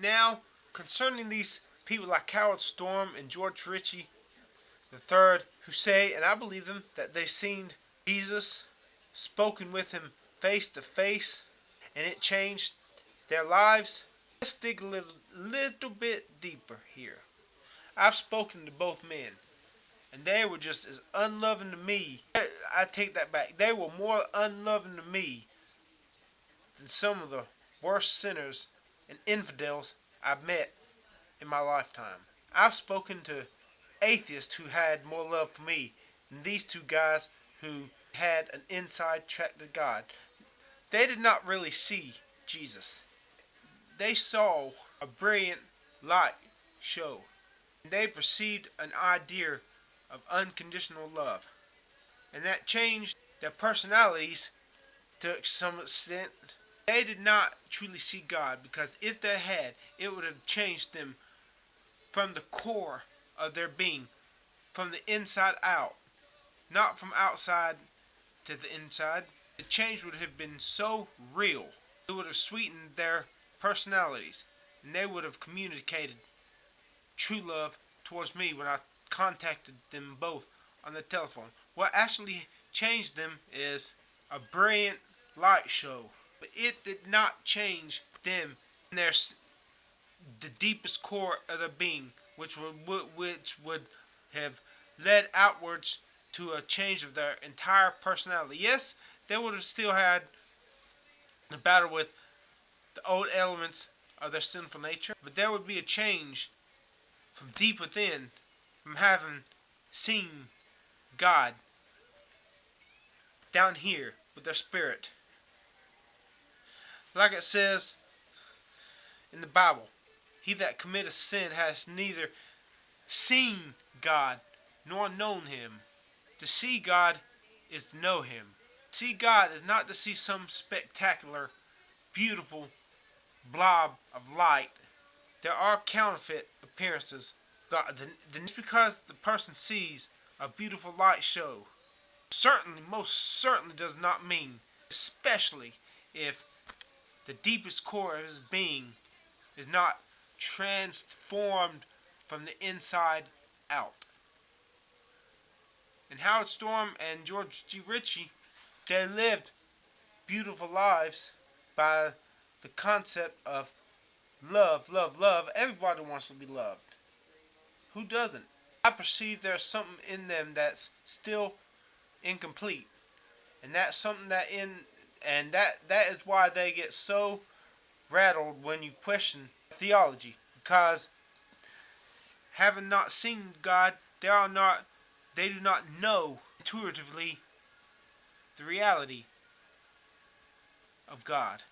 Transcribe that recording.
Now, concerning these people like Howard Storm and George Ritchie the third, who say, and I believe them, that they seen Jesus, spoken with him face to face, and it changed their lives. Let's dig a little bit deeper here. I've spoken to both men, and they were just as unloving to me. I take that back. They were more unloving to me than some of the worst sinners and infidels I've met in my lifetime. I've spoken to atheists who had more love for me than these two guys who had an inside track to God. They did not really see Jesus. They saw a brilliant light show. They perceived an idea of unconditional love. And that changed their personalities to some extent. They did not truly see God, because if they had, it would have changed them from the core of their being, from the inside out, not from outside to the inside. The change would have been so real. It would have sweetened their personalities, and they would have communicated true love towards me when I contacted them both on the telephone. What actually changed them is a brilliant light show, but it did not change them in the deepest core of their being, which would have led outwards to a change of their entire personality. Yes, they would have still had a battle with the old elements of their sinful nature, but there would be a change from deep within, from having seen God down here with their spirit. Like it says in the Bible, he that committeth sin has neither seen God nor known him. To see God is to know him. To see God is not to see some spectacular, beautiful blob of light. There are counterfeit appearances. Just because the person sees a beautiful light show, most certainly does not mean, especially if the deepest core of his being is not transformed from the inside out. And Howard Storm and George G. Ritchie, they lived beautiful lives by the concept of love, love, love. Everybody wants to be loved. Who doesn't? I perceive there's something in them that's still incomplete. And that's something that is why they get so rattled when you question theology. Because having not seen God, they do not know intuitively the reality of God.